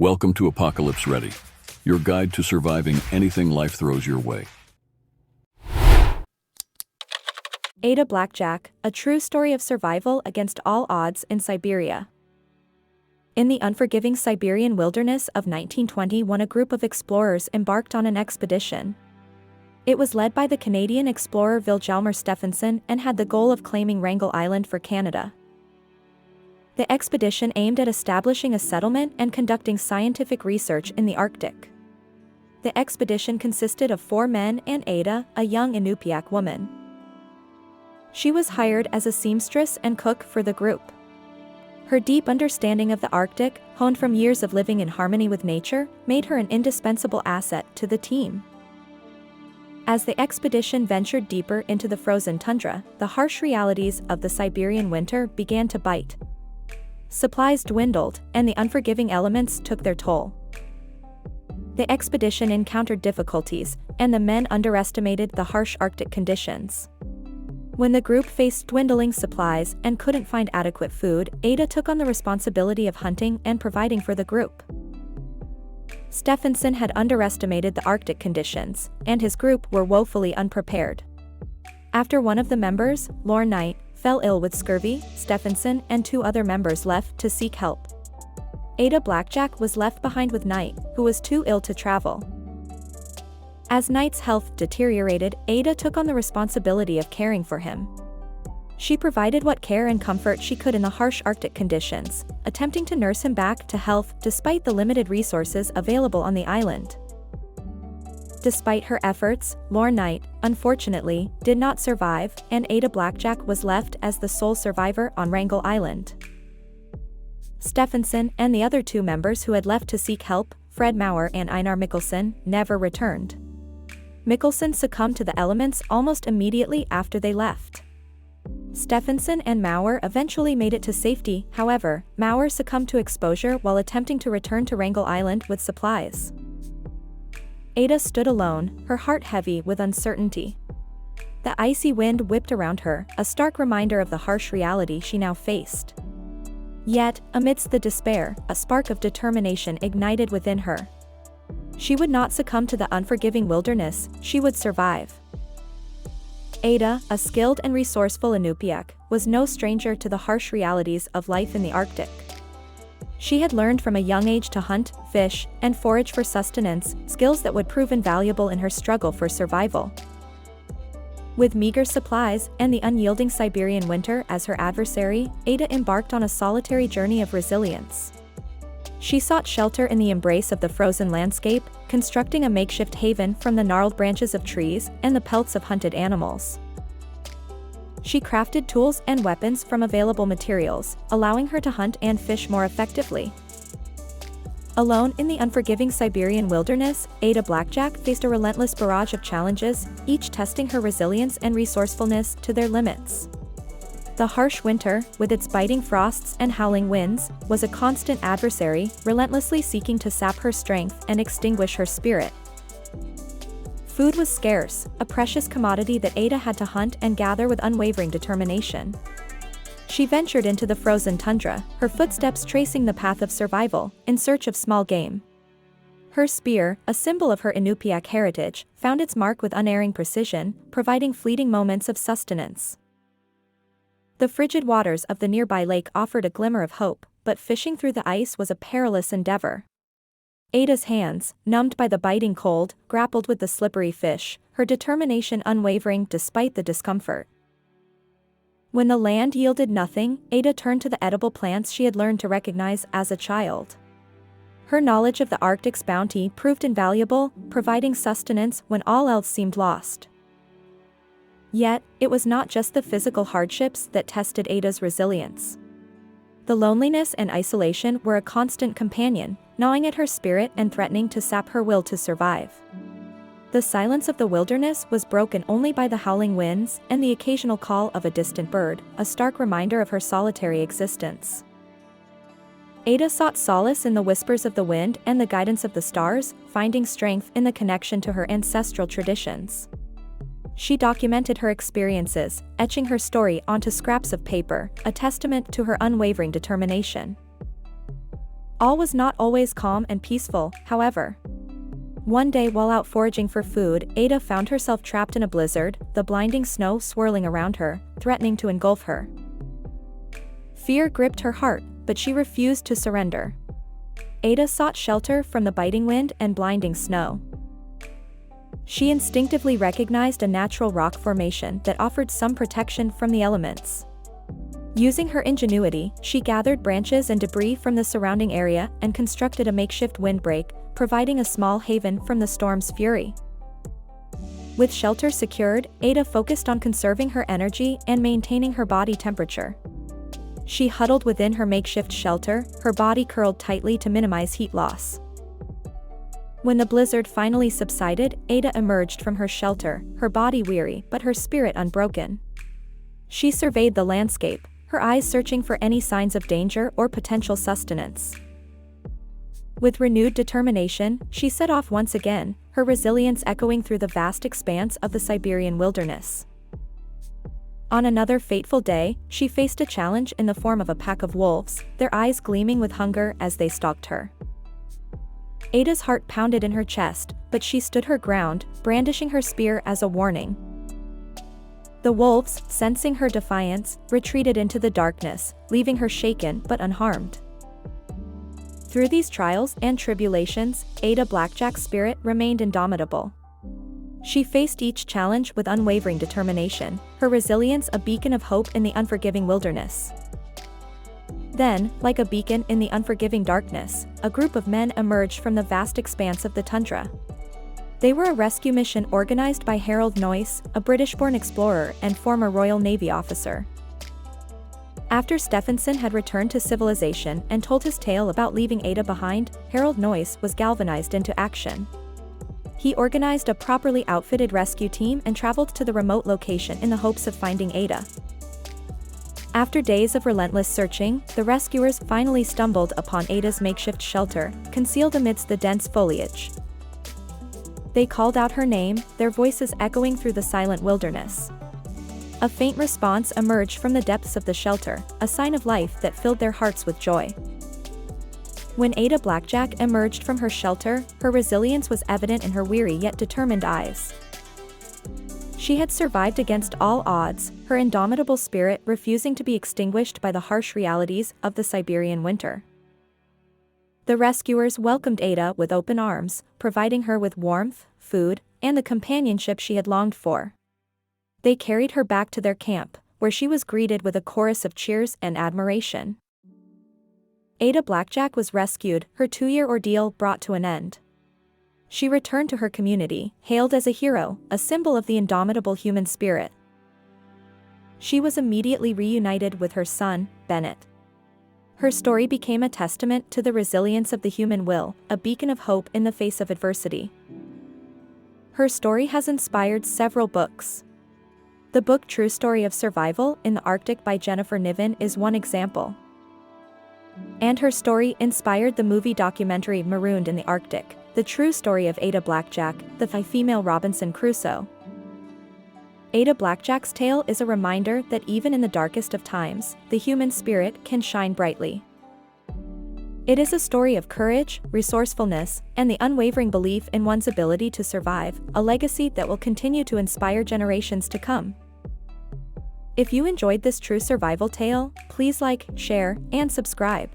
Welcome to Apocalypse Ready, your guide to surviving anything life throws your way. Ada Blackjack, a true story of survival against all odds in Siberia. In the unforgiving Siberian wilderness of 1921, a group of explorers embarked on an expedition. It was led by the Canadian explorer Valdemar Stephenson and had the goal of claiming Wrangel Island for Canada. The expedition aimed at establishing a settlement and conducting scientific research in the Arctic. The expedition consisted of 4 men and Ada, a young Inupiaq woman. She was hired as a seamstress and cook for the group. Her deep understanding of the Arctic, honed from years of living in harmony with nature, made her an indispensable asset to the team. As the expedition ventured deeper into the frozen tundra, the harsh realities of the Siberian winter began to bite. Supplies dwindled, and the unforgiving elements took their toll. The expedition encountered difficulties, and the men underestimated the harsh Arctic conditions. When the group faced dwindling supplies and couldn't find adequate food, Ada took on the responsibility of hunting and providing for the group. Stephenson had underestimated the Arctic conditions, and his group were woefully unprepared. After one of the members, Lorne Knight, fell ill with scurvy, Stephenson and 2 other members left to seek help. Ada Blackjack was left behind with Knight, who was too ill to travel. As Knight's health deteriorated, Ada took on the responsibility of caring for him. She provided what care and comfort she could in the harsh Arctic conditions, attempting to nurse him back to health despite the limited resources available on the island. Despite her efforts, Lorne Knight, unfortunately, did not survive, and Ada Blackjack was left as the sole survivor on Wrangel Island. Stephenson and the other 2 members who had left to seek help, Fred Maurer and Einar Mikkelsen, never returned. Mikkelsen succumbed to the elements almost immediately after they left. Stephenson and Maurer eventually made it to safety. However, Maurer succumbed to exposure while attempting to return to Wrangel Island with supplies. Ada stood alone, her heart heavy with uncertainty. The icy wind whipped around her, a stark reminder of the harsh reality she now faced. Yet, amidst the despair, a spark of determination ignited within her. She would not succumb to the unforgiving wilderness, she would survive. Ada, a skilled and resourceful Inupiaq, was no stranger to the harsh realities of life in the Arctic. She had learned from a young age to hunt, fish, and forage for sustenance, skills that would prove invaluable in her struggle for survival. With meager supplies and the unyielding Siberian winter as her adversary, Ada embarked on a solitary journey of resilience. She sought shelter in the embrace of the frozen landscape, constructing a makeshift haven from the gnarled branches of trees and the pelts of hunted animals. She crafted tools and weapons from available materials, allowing her to hunt and fish more effectively. Alone in the unforgiving Siberian wilderness, Ada Blackjack faced a relentless barrage of challenges, each testing her resilience and resourcefulness to their limits. The harsh winter, with its biting frosts and howling winds, was a constant adversary, relentlessly seeking to sap her strength and extinguish her spirit. Food was scarce, a precious commodity that Ada had to hunt and gather with unwavering determination. She ventured into the frozen tundra, her footsteps tracing the path of survival, in search of small game. Her spear, a symbol of her Inupiaq heritage, found its mark with unerring precision, providing fleeting moments of sustenance. The frigid waters of the nearby lake offered a glimmer of hope, but fishing through the ice was a perilous endeavor. Ada's hands, numbed by the biting cold, grappled with the slippery fish, her determination unwavering despite the discomfort. When the land yielded nothing, Ada turned to the edible plants she had learned to recognize as a child. Her knowledge of the Arctic's bounty proved invaluable, providing sustenance when all else seemed lost. Yet, it was not just the physical hardships that tested Ada's resilience. The loneliness and isolation were a constant companion, gnawing at her spirit and threatening to sap her will to survive. The silence of the wilderness was broken only by the howling winds and the occasional call of a distant bird, a stark reminder of her solitary existence. Ada sought solace in the whispers of the wind and the guidance of the stars, finding strength in the connection to her ancestral traditions. She documented her experiences, etching her story onto scraps of paper, a testament to her unwavering determination. All was not always calm and peaceful, however. One day while out foraging for food, Ada found herself trapped in a blizzard, the blinding snow swirling around her, threatening to engulf her. Fear gripped her heart, but she refused to surrender. Ada sought shelter from the biting wind and blinding snow. She instinctively recognized a natural rock formation that offered some protection from the elements. Using her ingenuity, she gathered branches and debris from the surrounding area and constructed a makeshift windbreak, providing a small haven from the storm's fury. With shelter secured, Ada focused on conserving her energy and maintaining her body temperature. She huddled within her makeshift shelter, her body curled tightly to minimize heat loss. When the blizzard finally subsided, Ada emerged from her shelter, her body weary but her spirit unbroken. She surveyed the landscape, her eyes searching for any signs of danger or potential sustenance. With renewed determination, she set off once again, her resilience echoing through the vast expanse of the Siberian wilderness. On another fateful day, she faced a challenge in the form of a pack of wolves, their eyes gleaming with hunger as they stalked her. Ada's heart pounded in her chest, but she stood her ground, brandishing her spear as a warning. The wolves, sensing her defiance, retreated into the darkness, leaving her shaken but unharmed. Through these trials and tribulations, Ada Blackjack's spirit remained indomitable. She faced each challenge with unwavering determination, her resilience a beacon of hope in the unforgiving wilderness. Then, like a beacon in the unforgiving darkness, a group of men emerged from the vast expanse of the tundra. They were a rescue mission organized by Harold Noyce, a British-born explorer and former Royal Navy officer. After Stephenson had returned to civilization and told his tale about leaving Ada behind, Harold Noyce was galvanized into action. He organized a properly outfitted rescue team and traveled to the remote location in the hopes of finding Ada. After days of relentless searching, the rescuers finally stumbled upon Ada's makeshift shelter, concealed amidst the dense foliage. They called out her name, their voices echoing through the silent wilderness. A faint response emerged from the depths of the shelter, a sign of life that filled their hearts with joy. When Ada Blackjack emerged from her shelter, her resilience was evident in her weary yet determined eyes. She had survived against all odds, her indomitable spirit refusing to be extinguished by the harsh realities of the Siberian winter. The rescuers welcomed Ada with open arms, providing her with warmth, food, and the companionship she had longed for. They carried her back to their camp, where she was greeted with a chorus of cheers and admiration. Ada Blackjack was rescued, her 2-year ordeal brought to an end. She returned to her community, hailed as a hero, a symbol of the indomitable human spirit. She was immediately reunited with her son, Bennett. Her story became a testament to the resilience of the human will, a beacon of hope in the face of adversity. Her story has inspired several books. The book True Story of Survival in the Arctic by Jennifer Niven is one example. And her story inspired the movie documentary Marooned in the Arctic, the true story of Ada Blackjack, the female Robinson Crusoe. Ada Blackjack's tale is a reminder that even in the darkest of times, the human spirit can shine brightly. It is a story of courage, resourcefulness, and the unwavering belief in one's ability to survive, a legacy that will continue to inspire generations to come. If you enjoyed this true survival tale, please like, share, and subscribe.